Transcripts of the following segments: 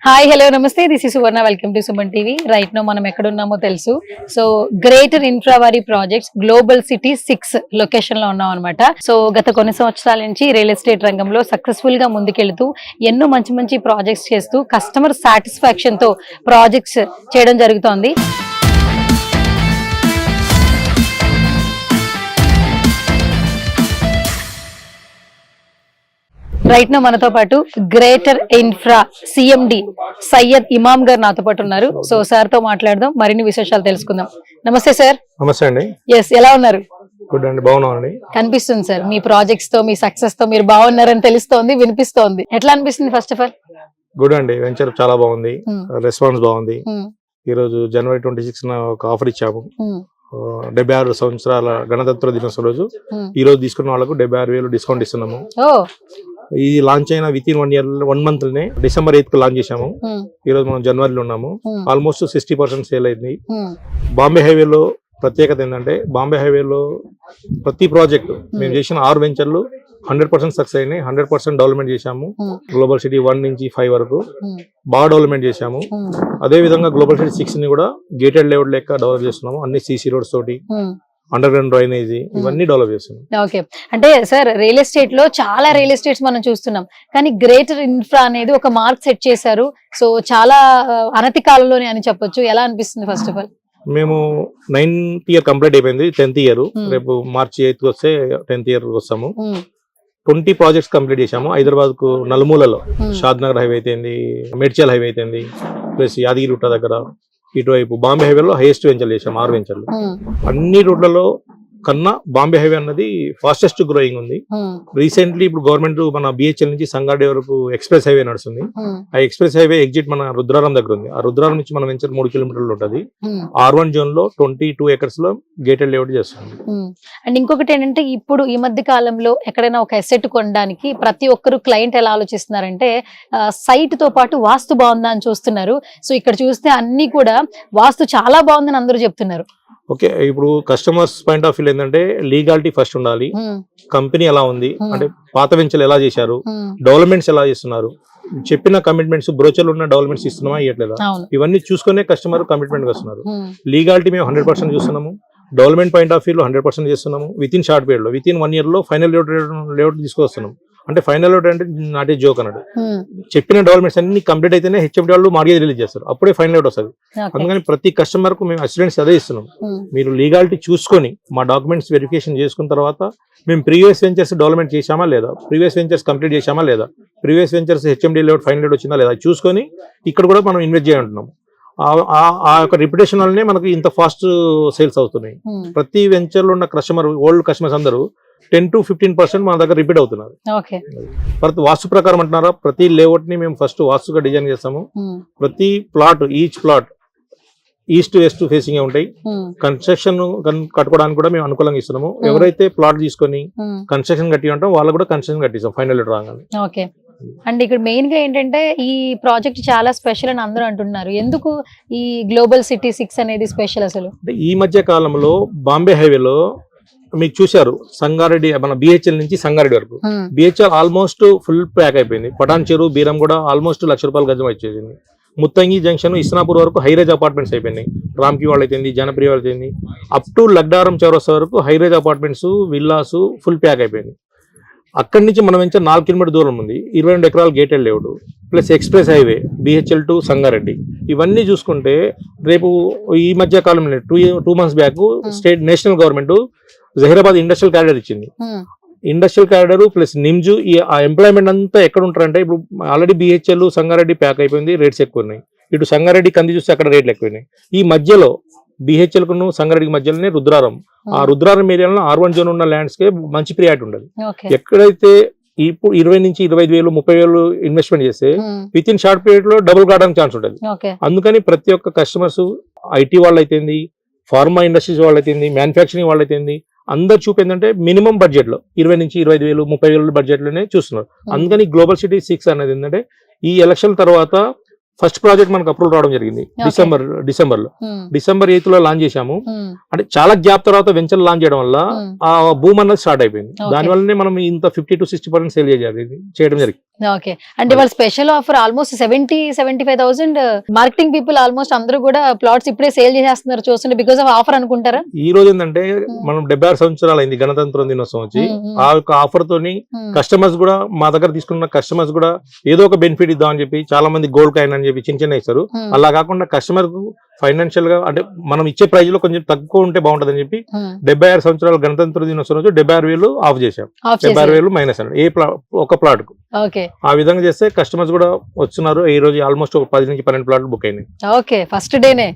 Hi hello నమస్తే this is Suvarna welcome to Suman TV. Right now మనం ఎక్కడున్నామో తెలుసు. సో గ్రేటర్ ఇన్ఫ్రావారీ ప్రాజెక్ట్స్ గ్లోబల్ సిటీ 6 లొకేషన్ లో ఉన్నాం అనమాట. సో గత కొన్ని సంవత్సరాల నుంచి రియల్ ఎస్టేట్ రంగంలో సక్సెస్ఫుల్ గా ముందుకెళ్తూ ఎన్నో మంచి మంచి ప్రాజెక్ట్స్ చేస్తూ కస్టమర్ సాటిస్ఫాక్షన్ తో ప్రాజెక్ట్స్ చేయడం జరుగుతోంది. రైట్ నో మనతో పాటు గ్రేటర్ ఇన్ఫ్రా సిఎండి సయ్యద్ ఇమాం గారు నాతో పాటు ఉన్నారు. సో సార్ తో మాట్లాడదాం, మరిన్ని విశేషాలు తెలుసుకుందాం. నమస్తే సార్. నమస్తే అండి. ఎస్, ఎలా ఉన్నారు? గుడ్ అండి, బాగున్నామండి. కనిపిస్తుంది సార్ మీ ప్రాజెక్ట్స్ తో మీ సక్సెస్ తో మీరు బాగున్నారని తెలుస్తోంది, వినిపిస్తోంది. ఎట్లా అనిపిస్తుంది ఫస్ట్ ఆఫ్ ఆల్? గుడ్ అండి, వెంచర్ చాలా బాగుంది, రెస్పాన్స్ బాగుంది. ఈ రోజు జనవరి 26 ఒక ఆఫర్ ఇచ్చాము. 76 సంవత్సరాల గణతంత్ర దినోత్సవం రోజు ఈ రోజు తీసుకున్న వాళ్ళకు 76,000 డిస్కౌంట్ ఇస్తున్నాము. ఇది లాంచ్ అయిన విత్ ఇన్ 1 మంత్ లోనే డిసెంబర్ 8 లాంచ్ చేశాము. ఈ రోజు మనం జనవరిలో ఉన్నాము. ఆల్మోస్ట్ 60% సేల్ అయింది. బాంబే హైవేలో ప్రత్యేకత ఏంటంటే, బాంబే హైవేలో ప్రతి ప్రాజెక్ట్ మేము చేసిన 6 వెంచర్లు 100% సక్సెస్ అయినాయి. 100% డెవలప్మెంట్ చేశాము. గ్లోబల్ సిటీ 1 నుంచి 5 వరకు బాగా డెవలప్మెంట్ చేశాము. అదే విధంగా గ్లోబల్ సిటీ 6 ని కూడా గేటెడ్ లేఅవుట్ లెక్క డెవలప్ చేస్తున్నాము. అన్ని సిసి రోడ్స్ తోటి, అండర్ గ్రౌండ్ డ్రైనేజీ ఇవన్నీ డెవలప్ చేస్తున్నాం. ఓకే, అంటే సార్ రియల్ ఎస్టేట్ లో చాలా రియల్ ఎస్టేట్స్ మనం చూస్తున్నాం, కానీ గ్రేటర్ ఇన్ఫ్రా అనేది ఒక మార్క్ సెట్ చేశారు. సో చాలా అనతి కాలంలోనే అని చెప్పొచ్చు. ఎలా అనిపిస్తుంది ఫస్ట్ ఆఫ్ ఆల్? మేము 9th ఇయర్ కంప్లీట్ అయిపోయింది. 10th ఇయర్ రేపు మార్చి 8 వస్తే 10th ఇయర్ వస్తాము. 20 ప్రాజెక్ట్స్ కంప్లీట్ చేశాము. హైదరాబాద్ కు నలుమూలలో, షాద్ నగర్ హైవే అయితేంది, మేడ్చల్ హైవే అయితేంది, ప్లస్ యాదగిరిగుట్ట దగ్గర, ఇటువైపు బాంబే హైవేలో హైయెస్ట్ వెంచర్లు చేశాము. 6 వెంచర్లు. అన్ని రూట్లలో కన్నా బాంబే హైవే అన్నది ఫాస్టెస్ట్ గ్రోయింగ్ ఉంది. రీసెంట్లీ ఇప్పుడు గవర్నమెంట్ మన బిహెచ్ఎల్ నుంచి సంగారెడ్డి వరకు ఎక్స్ప్రెస్ హైవే నడుస్తుంది. ఆ ఎక్స్ప్రెస్ హైవే ఎగ్జిట్ మన రుద్రారం దగ్గర ఉంది. ఆ రుద్రారం నుంచి మన వెంచర్ 3 కిలోమీటర్లు ఉంటుంది. R1 జోన్ లో 22 acres లో గేటెడ్ లేఅవుట్ చేస్తుంది. అండ్ ఇంకొకటి ఏంటంటే, ఇప్పుడు ఈ మధ్య కాలంలో ఎక్కడైనా ఒక అసెట్ కొనడానికి ప్రతి ఒక్కరు క్లయింట్ ఎలా ఆలోచిస్తున్నారంటే, సైట్ తో పాటు వాస్తు బాగుందా అని చూస్తున్నారు. సో ఇక్కడ చూస్తే అన్ని కూడా వాస్తు చాలా బాగుందని అందరూ చెప్తున్నారు. ఓకే, ఇప్పుడు కస్టమర్స్ పాయింట్ ఆఫ్ వ్యూ ఏంటంటే, లీగాలిటీ ఫస్ట్ ఉండాలి. కంపెనీ ఎలా ఉంది అంటే, పాత వెంచర్లు ఎలా చేశారు, డెవలప్మెంట్స్ ఎలా చేస్తున్నారు, చెప్పిన కమిట్మెంట్స్ బ్రోచర్లు ఉన్న డెవలప్మెంట్స్ ఇస్తున్నామా ఇవ్వట్లేదా, ఇవన్నీ చూసుకునే కస్టమర్ కమిట్మెంట్ వస్తున్నారు. లీగాలిటీ మేము 100% చూస్తున్నాము. డెవలప్మెంట్ పాయింట్ ఆఫ్ వ్యూలో 100% చేస్తున్నాము. విత్ ఇన్ షార్ట్ పీరియడ్ లో, విత్ ఇన్ 1 year లో ఫైనల్ లేఅవుట్ తీసుకొస్తున్నాం. అంటే ఫైనల్ లేఅవుట్ అంటే నాట్ ఏ జోక్ అన్నాడు. చెప్పిన డెవలప్మెంట్స్ అన్ని కంప్లీట్ అయితేనే హెచ్ఎండి వాళ్ళు మార్గేజ్ రిలీజ్ చేస్తారు, అప్పుడే ఫైనల్ లేఅవుట్ వస్తుంది. అందుకని ప్రతి కస్టమర్ కు మేము అసిస్టెంట్స్ అదే ఇస్తున్నాం. మీరు లీగాలిటీ చూసుకొని మా డాక్యుమెంట్స్ వెరిఫికేషన్ చేసుకున్న తర్వాత, మేము ప్రీవియస్ వెంచర్స్ డెవలప్మెంట్ చేశామా లేదా, ప్రీవియస్ వెంచర్స్ కంప్లీట్ చేశామా లేదా, previous ventures HMD layout final layout వచ్చిందా లేదా చూసుకొని ఇక్కడ కూడా మనం ఇన్వెస్ట్ చేయాలంటున్నాం. ఆ యొక్క రిప్యుటేషన్ వల్లనే మనకి ఇంత ఫాస్ట్ సేల్స్ అవుతున్నాయి. ప్రతి వెంచర్ లో ఉన్న కస్టమర్, ఓల్డ్ కస్టమర్స్ అందరూ 10 to 15% మన దగ్గర రిపీట్ అవుతున్నారు. వాస్తు ప్రకారం అంటున్నారా, ప్రతి లేఅవుట్ ని మేము ఫస్ట్ వాస్తుగా డిజైన్ చేస్తాము. ప్రతి plot, each plot east west facing ఉంటాయి. కన్స్ట్రక్షన్ కట్టుకోవడానికి కూడా మేము అనుకూలంగా ఇస్తున్నాము. ఎవరైతే ప్లాట్ తీసుకొని కన్స్ట్రక్షన్ కట్టి ఉంటాం వాళ్ళకు కూడా కన్స్ట్రక్షన్ కట్టిస్తాం ఫైనల్ లేఅవుట్ రాగానే. ఓకే, అండ్ ఇక్కడ మెయిన్ గా ఏంటంటే, ఈ ప్రాజెక్ట్ చాలా స్పెషల్ అని అందరూ అంటున్నారు. ఎందుకు ఈ గ్లోబల్ సిటీ 6 అనేది స్పెషల్ అసలు? ఈ మధ్య కాలంలో బాంబే హైవేలో మీకు చూశారు, సంగారెడ్డి మన బిహెచ్ఎల్ నుంచి సంగారెడ్డి వరకు బిహెచ్ఎల్ ఆల్మోస్ట్ ఫుల్ ప్యాక్ అయిపోయింది. పటాన్ చెరువు, బీరం కూడా ఆల్మోస్ట్ ₹1,00,000 గజం వచ్చేసింది. ముత్తంగి జంక్షన్, ఇస్నాపూర్ వరకు హైరేజ్ అపార్ట్మెంట్స్ అయిపోయినాయి. రామ్కి వాళ్ళు అయిపోయింది, జనప్రియ వాళ్ళు అయిపోయింది, అప్ టు లగ్డారం చౌరస్తా వరకు హైరేజ్ అపార్ట్మెంట్స్, విల్లాస్ ఫుల్ ప్యాక్ అయిపోయింది. అక్కడి నుంచి మనం వెంచర్ 4 కిలోమీటర్ దూరం ఉంది. 22 ఎకరాలు gated layout plus express highway BHEL to Sangareddy. ఇవన్నీ చూసుకుంటే రేపు ఈ మధ్య కాలంలో 2 months back state national government Zaheerabad industrial corridor ఇచ్చింది. ఇండస్ట్రియల్ కారిడార్ ప్లస్ నిమ్జు, ఆ ఎంప్లాయ్మెంట్ అంతా ఎక్కడ ఉంటారంటే, ఇప్పుడు ఆల్రెడీ బిహెచ్ఎల్ సంగారెడ్డి ప్యాక్ అయిపోయింది, రేట్స్ ఎక్కువ ఉన్నాయి. ఇటు సంగారెడ్డి కంది చూస్తే అక్కడ రేట్లు ఎక్కువైనాయి. ఈ మధ్యలో బిహెచ్ఎల్ కును సంగారెడ్డి మధ్యలోనే రుద్రారం, ఆ రుద్రారం ఏరియాలో R1 జోన్ ఉన్న ల్యాండ్స్ కే మంచి ప్రియారిటీ ఉండదు. ఎక్కడైతే ఇప్పుడు 20 నుంచి 25,000 30,000 ఇన్వెస్ట్మెంట్ చేస్తే విత్ ఇన్ షార్ట్ పీరియడ్ లో డబుల్ కావడానికి ఛాన్స్ ఉంటుంది. అందుకని ప్రతి ఒక్క కస్టమర్స్, ఐటీ వాళ్ళు అయితేంది, ఫార్మా ఇండస్ట్రీస్ వాళ్ళు అయితేంది, మ్యానుఫ్యాక్చరింగ్ వాళ్ళు అయితేంది, అందరు చూపేందంటే మినిమం బడ్జెట్ లో 20 నుంచి 25,000 30,000 బడ్జెట్ లోనే చూస్తున్నారు. అందుకని గ్లోబల్ సిటీ 6 అనేది ఏంటంటే, ఈ ఎలక్షన్ తర్వాత ఫస్ట్ ప్రాజెక్ట్ మనకు అప్రూవల్ రావడం జరిగింది డిసెంబర్ లో. డిసెంబర్ 8 లో లాంచ్ చేశాము. అంటే చాలా గ్యాప్ తర్వాత వెంచర్ లాంచ్ చేయడం వల్ల ఆ బూమ్ అన్నది స్టార్ట్ అయిపోయింది. దాని వల్లనే మనం ఇంత 50 to 60% సేల్ చేయడం జరిగింది. ఓకే, అంటే వాళ్ళ special offer almost 70-75,000 marketing people almost అందరూ కూడా ప్లాట్స్ ఇప్పుడే సేల్ చేసేస్తున్నారు చూస్తుంటే, బికాస్ ఆఫ్ ఆఫర్ అనుకుంటారా? ఈ రోజు ఏంటంటే మనం 76 సంవత్సరాలు అయింది గణతంత్ర దినోత్సవం వచ్చి, ఆ యొక్క ఆఫర్ తోని కస్టమర్స్ కూడా మా దగ్గర తీసుకున్న కస్టమర్స్ కూడా ఏదో ఒక బెనిఫిట్ ఇద్దాం అని చెప్పి చాలా మంది గోల్డ్ కాయిన్ అని చెప్పి చిన్న ఇస్తారు. అలా కాకుండా కస్టమర్ కు ఫైనాన్షియల్ గా అంటే మనం ఇచ్చే ప్రైజ్ లో కొంచెం తక్కువ ఉంటే బాగుంటది అని చెప్పి 76 సంవత్సరాల గణతంత్ర దినోత్సవం రోజు 76,000 ఆఫ్ చేశాం. 76,000 మైనస్ అన్నది ఒక ప్లాట్ కు. ఆ విధంగా చేస్తే కస్టమర్స్ కూడా వస్తున్నారు. ఈ రోజు ఆల్మోస్ట్ ఒక 10 నుంచి 12 ప్లాట్లు బుక్ అయినాయి. ఓకే, ఫస్ట్ డేనే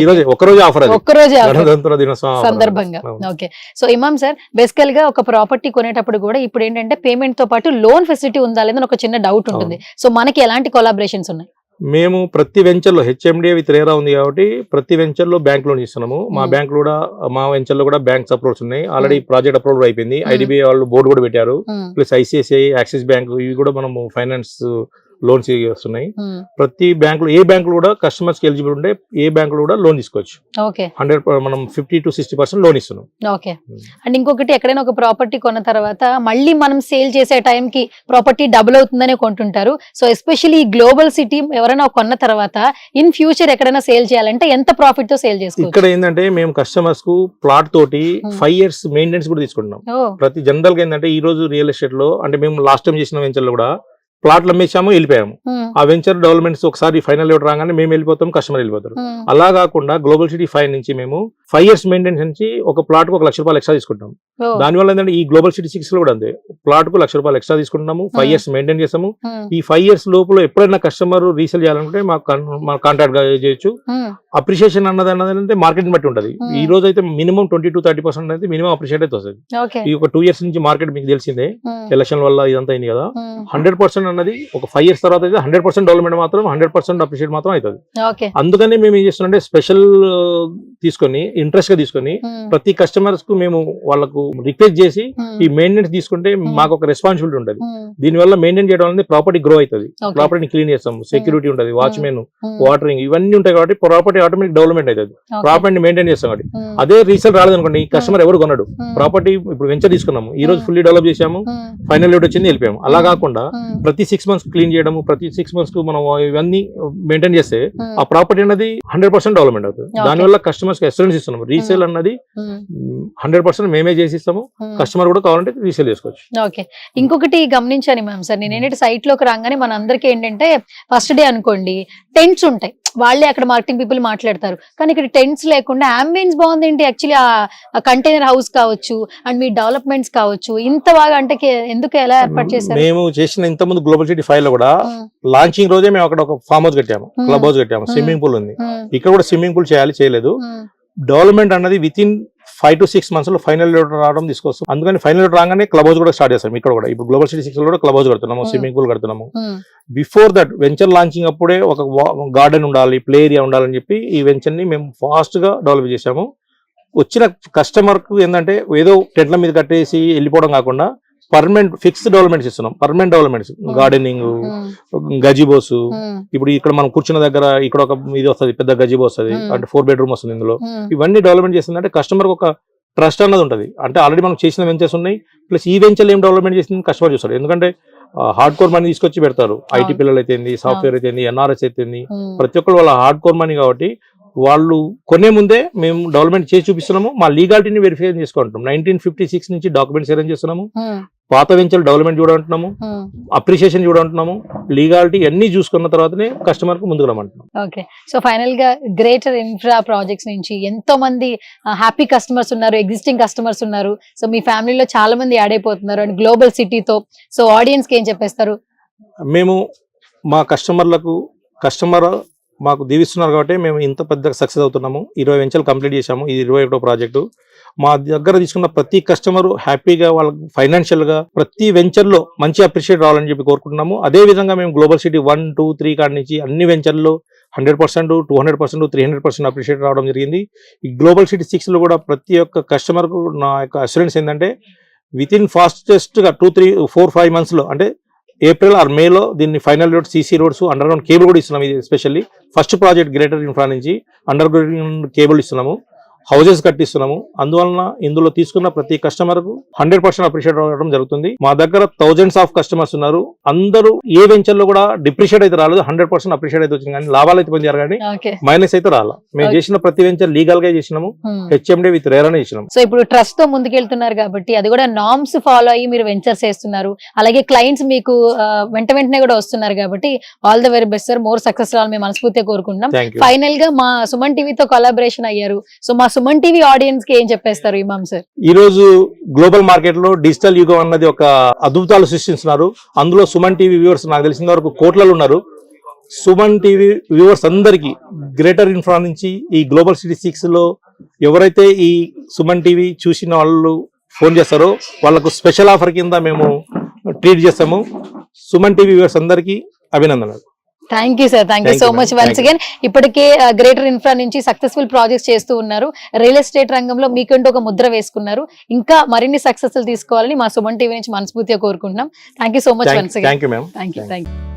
ఈ రోజు ఒక రోజు ఆఫర్, గణతంత్ర దినోత్సవం సందర్భంగా. ఓకే, సో ఇమామ్ సార్, బేసికల్ గా ఒక ప్రాపర్టీ కొనేటప్పుడు కూడా ఇప్పుడు ఏంటంటే పేమెంట్ తో పాటు లోన్ ఫెసిలిటీ ఉందా లేదని ఒక చిన్న డౌట్ ఉంటుంది. సో మనకి ఎలాంటి కొలాబరేషన్స్ ఉన్నాయి? మేము ప్రతి వెంచర్ లో హెచ్ఎండిఏ విత్ రేరా ఉంది కాబట్టి ప్రతి వెంచర్ లో బ్యాంక్ లోన్ ఇస్తున్నాము. మా బ్యాంక్ కూడా మా వెంచర్ లో కూడా బ్యాంక్ అప్రూవల్స్ ఉన్నాయి. ఆల్రెడీ ప్రాజెక్ట్ అప్రూవల్ అయిపోయింది. ఐడిబిఐ వాళ్ళు బోర్డు కూడా పెట్టారు. ప్లస్ ఐసిఐసిఐ, యాక్సిస్ బ్యాంక్ ఇవి కూడా మనము ఫైనాన్స్ లోన్స్ వస్తున్నాయి. ప్రతి బ్యాంకులు, ఏ బ్యాంకులు కూడా కస్టమర్స్ కి ఎలిజిబుల్ ఉంటే ఏ బ్యాంకులు కూడా లోన్ తీసుకోవచ్చు. 100 మనం 50 to 60% లోన్ ఇస్తున్నాం. ఓకే, అండ్ ఇంకొకటి, ఎక్కడైనా ఒక ప్రాపర్టీ కొన్న తర్వాత మళ్ళీ మనం సేల్ చేసే టైం కి ప్రాపర్టీ డబుల్ అవుతుందనే కొంటుంటారు. సో ఎస్పెషల్లీ ఈ గ్లోబల్ సిటీ ఎవరైనా కొన్న తర్వాత ఇన్ ఫ్యూచర్ ఎక్కడైనా సేల్ చేయాలంటే ఎంత ప్రాఫిట్ తో సేల్ చేసుకోవచ్చు? ఇక్కడ ఏంటంటే మేము కస్టమర్స్ కు ప్లాట్ తోటి 5 years మెయింటెనెన్స్ కూడా తీసుకుంటున్నాం. ప్రతి జనరల్ గా ఏంటంటే ఈ రోజు రియల్ ఎస్టేట్ లో అంటే మేము లాస్ట్ టైం చేసిన వెంచర్ లో కూడా ప్లాట్లు అమ్మేసాము, వెళ్ళిపోయాము. ఆ వెంచర్ డెవలప్మెంట్స్ ఒకసారి ఫైనల్ ఇవ్వడం రాగానే మేము వెళ్ళిపోతాం, కస్టమర్ వెళ్ళిపోతారు. అలా కాకుండా గ్లోబల్ సిటీ 5 నుంచి మేము 5 years మెయింటెనెన్స్ నుంచి ఒక ప్లాట్ కు ₹1,00,000 ఎక్స్ట్రా తీసుకుంటాం. దానివల్ల ఏంటంటే ఈ గ్లోబల్ సిటీ 6 లో కూడా అంతే, ప్లాట్ కు ₹1,00,000 ఎక్స్ట్రా తీసుకుంటున్నాము. 5 years మెయింటైన్ చేస్తాము. ఈ 5 years లోపల ఎప్పుడైనా కస్టమర్ రీసేల్ చేయాలంటే మా కాంటాక్ట్ గా చేయొచ్చు. అప్రిషియేషన్ అన్నది మార్కెట్ బట్టి ఉంటది. ఈ రోజు అయితే మినిమం 20 to 30% అయితే మినిమం అప్రిషియేట్ అయితే వస్తుంది. ఈ ఒక 2 years నుంచి మార్కెట్ మీకు తెలిసిందే, ఎలక్షన్ వల్ల ఇదంతా అయింది కదా. 100% అన్నది ఒక 5 years తర్వాత అయితే 100% డెవలప్మెంట్ మాత్రం 100% అప్రిషియేట్ మాత్రం అవుతుంది. అందుకని మేము ఏం చేస్తున్నాం అంటే స్పెషల్ తీసుకొని ఇంట్రెస్ట్ గా తీసుకొని ప్రతి కస్టమర్స్ కు మేము వాళ్ళకు రిక్వెస్ట్ చేసి ఈ మెయింటెనెన్స్ తీసుకుంటే మాకు ఒక రెస్పాన్సిబిలిటీ ఉంటుంది. దీనివల్ల మెయింటైన్ చేయడం అనేది ప్రాపర్టీ గ్రో అవుతుంది. ప్రాపర్టీని క్లీన్ చేస్తాం, సెక్యూరిటీ ఉంటుంది, వాచ్మెన్, వాటరింగ్ ఇవన్నీ ఉంటాయి కాబట్టి ప్రాపర్టీ ఆటోమేటిక్ డెవలప్మెంట్ అవుతుంది. ప్రాపర్టీని మెయింటైన్ చేస్తాం కాబట్టి. అదే రీసేల్ రాలేదనుకోండి, ఈ కస్టమర్ ఎవరు కొన్నాడు, ప్రాపర్టీ ఇప్పుడు వెంచర్ తీసుకున్నాము, ఈ రోజు ఫుల్లీ డెవలప్ చేసాము, ఫైనల్ రేట్ వచ్చింది, వెళ్ళిపోయాము. అలా కాకుండా ప్రతి 6 months క్లీన్ చేయడము, ప్రతి 6 months కు మనం ఇవన్నీ మెయింటైన్ చేస్తే ఆ ప్రాపర్టీ అనేది 100% డెవలప్మెంట్ అవుతుంది. దానివల్ల కస్టమర్స్ కి అష్యూరెన్స్ ఇస్తున్నాము. రీసేల్ అన్నది 100% మేమే చేసి ఇస్తాము. కస్టమర్ కూడా కావాలంటే రీసేల్ చేసుకోవచ్చు. ఓకే, ఇంకొకటి గమనించాను మ్యామ్ సార్, నేను ఏంటంటే సైట్ లోకి రాగానే మన అందరికీ ఏంటంటే ఫస్ట్ డే అనుకోండి టెంట్స్ ఉంటాయి, వాళ్ళే అక్కడ మార్కెటింగ్ పీపుల్ మాట్లాడతారు. కానీ ఇక్కడ టెంట్స్ లేకుండా అంబియన్స్ బాగుంది ఏంటి, యాక్చువల్లీ ఆ కంటైనర్ హౌస్ కావచ్చు అండ్ మీ డెవలప్మెంట్స్ కావచ్చు, ఇంత బాగా అంటే ఎందుకు ఎలా ఏర్పాటు చేశారు? మేము చేసిన ఇంత ముందు గ్లోబల్ సిటీ 5 లో కూడా లాంచింగ్ రోజే మేము అక్కడ ఒక ఫామ్ హౌస్ కట్టాము, క్లబ్ హౌస్ కట్టాము, స్విమ్మింగ్ పూల్ ఉంది. ఇక్కడ కూడా స్విమ్మింగ్ పూల్ చేయలేదు. డెవలప్మెంట్ అన్నది విత్ ఇన్ 5 to 6 months లో ఫైనల్ రావడం తీసుకొస్తాం. అందుకని ఫైనల్ రాగానే క్లబ్ హౌస్ కూడా స్టార్ట్ చేస్తాం. ఇక్కడ కూడా ఇప్పుడు గ్లోబల్ సిటీ 6 లో కూడా క్లబ్ హౌస్ కడుతున్నాము, స్విమ్మింగ్ పూల్ కడుతున్నాము. బిఫోర్ దట్ వెంచర్ లాంచింగ్ అప్పుడే ఒక గార్డెన్ ఉండాలి, ప్లే ఏరియా ఉండాలని చెప్పి ఈ వెంచర్ ని మేము ఫాస్ట్ గా డెవలప్ చేసాము. వచ్చిన కస్టమర్ కు ఏంటంటే ఏదో టెంట్ల మీద కట్టేసి వెళ్ళిపోవడం కాకుండా పర్మనెంట్ ఫిక్స్డ్ డెవలప్మెంట్స్ ఇస్తున్నాం. Permanent developments, gardening, గజిబోస్. ఇప్పుడు ఇక్కడ మనం కూర్చున్న దగ్గర ఇక్కడ ఒక ఇది వస్తుంది, పెద్ద గజిబో వస్తుంది, అంటే 4 bedroom వస్తుంది ఇందులో. ఇవన్నీ డెవలప్మెంట్ చేస్తుందంటే కస్టమర్ ఒక ట్రస్ట్ అన్నది ఉంటుంది. అంటే ఆల్రెడీ మనం చేసిన వెంచర్స్ ఉన్నాయి, ప్లస్ ఈ వెంచర్ ఏం డెవలప్మెంట్ చేసింది కస్టమర్ చూస్తాడు. ఎందుకంటే హార్డ్ కోర్ మనీ తీసుకొచ్చి పెడతారు. ఐటీ పిల్లలు అయితే, సాఫ్ట్వేర్ అయితే, ఎన్ఆర్ఎస్ అయితే, ప్రతి ఒక్కరు వాళ్ళ హార్డ్ కోర్ మనీ కాబట్టి వాళ్ళు కొనే ముందే మేము డెవలప్మెంట్ చేసి చూపిస్తున్నాము. మా లీగాలిటీని వెరిఫై చేసుకుంటున్నాం. 1956 నుంచి డాక్యుమెంట్స్ అరేంజ్ చేస్తున్నాము. పాత వెంచర్ డెవలప్మెంట్ చూడంటున్నాము, అప్రిషియేషన్ చూడంటున్నాము, లీగాలిటీ అన్ని చూసుకున్న తర్వాతనే కస్టమర్ కు ముందుకు రమ్మంటున్నాం. ఓకే, సో ఫైనల్ గా గ్రేటర్ ఇన్ఫ్రా ప్రాజెక్ట్స్ నుంచి ఎంతో మంది హ్యాపీ కస్టమర్స్ ఉన్నారు, ఎగ్జిస్టింగ్ కస్టమర్స్ ఉన్నారు. సో మీ ఫ్యామిలీలో చాలా మంది యాడ్ అయిపోతున్నారు అండ్ గ్లోబల్ సిటీతో. సో ఆడియన్స్ కి ఏం చెప్పేస్తారు? మేము మా కస్టమర్ మాకు దీవిస్తున్నారు కాబట్టి మేము ఇంత పెద్ద సక్సెస్ అవుతున్నాము. 20 వెంచర్లు కంప్లీట్ చేశాము. ఇది 21వ ప్రాజెక్టు. మా దగ్గర తీసుకున్న ప్రతి కస్టమర్ హ్యాపీగా వాళ్ళకి ఫైనాన్షియల్ గా ప్రతి వెంచర్ లో మంచి అప్రిషియేట్ రావాలని చెప్పి కోరుకుంటున్నాము. అదే విధంగా మేము గ్లోబల్ సిటీ 1, 2, 3 కాడి నుంచి అన్ని వెంచర్లో 100%, 200%, 300% అప్రిషియేట్ రావడం జరిగింది. ఈ గ్లోబల్ సిటీ 6 లో కూడా ప్రతి ఒక్క కస్టమర్ కు నా యొక్క అష్యూరెన్స్ ఏంటంటే విత్ ఇన్ ఫాస్టెస్ట్ గా 2, 3, 4, 5 months లో, అంటే ఏప్రిల్ ఆర్ మేలో దీన్ని final road, CC roads, under ground cable కూడా ఇస్తున్నాం. ఇది especially first project greater infra నుంచి అండర్ గ్రౌండ్ కేబుల్ ఇస్తున్నాము, హౌసెస్ కట్టిస్తున్నాము. అందువలన ఇందులో తీసుకున్న ప్రతి కస్టమర్ కు 100% అప్రిషియేట్ అవ్వడం జరుగుతుంది. మా దగ్గర థౌజండ్స్ ఆఫ్ కస్టమర్స్ ఉన్నారు. అందరూ ఏ వెంచర్ లో కూడా డిప్రిషియేట్ అయితే రాలేదు, 100% అప్రిషియేట్ అయితే వచ్చింది. కానీ లాభాలు అయితే పొందారు, కానీ మైనస్ అయితే రాలా. మేము చేసిన ప్రతి వెంచర్ లీగల్ గా చేసినాము, హెచ్ఎండి విత్ రేర్ అనే చేసినాము. సో ఇప్పుడు ట్రస్ట్ తో ముందుకెళ్తున్నారు కాబట్టి అది కూడా నార్మ్స్ ఫాలో అయ్యి మీరు వెంచర్స్ చేస్తున్నారు. అలాగే క్లయింట్స్ మీకు వెంటనే కూడా వస్తున్నారు కాబట్టి all the very best sir, more success రావాలి మేము మనస్ఫూర్తిగా కోరుకుంటున్నాం. ఫైనల్ గా మా సుమన్ టీవీతో కొలాబరేషన్ అయ్యారు. సో మా సుమన్ టీవీ ఆడియన్స్ కి ఏం చెప్పేస్తారు ఇమామ్ సార్? ఈ రోజు గ్లోబల్ మార్కెట్ లో డిజిటల్ యుగం అన్నది ఒక అద్భుతాలు సృష్టిస్తున్నారు. అందులో సుమన్ టీవీ వ్యూవర్స్ నాకు తెలిసిన వరకు కోట్లలో ఉన్నారు. సుమన్ టీవీ వ్యూవర్స్ అందరికి గ్రేటర్ ఇన్ఫ్రా నుంచి ఈ గ్లోబల్ సిటీ 6 లో ఎవరైతే ఈ సుమన్ టీవీ చూసిన వాళ్ళు ఫోన్ చేస్తారో వాళ్ళకు స్పెషల్ ఆఫర్ కింద మేము ట్రీట్ చేస్తాము. సుమన్ టీవీ వ్యూవర్స్ అందరికి అభినందనలు. Thank you sir, thank you so much once again. ఇప్పటికే గ్రేటర్ ఇన్ఫ్రా నుంచి సక్సెస్ఫుల్ ప్రాజెక్ట్స్ చేస్తూ ఉన్నారు. రియల్ ఎస్టేట్ రంగంలో మీకంటూ ఒక ముద్ర వేసుకున్నారు. ఇంకా మరిన్ని సక్సెస్లు తీసుకోవాలని మా సుమన్ టీవీ నుంచి మనస్ఫూర్తిగా కోరుకుంటున్నాం. Thank you so much once again. Thank you ma'am. Thank you.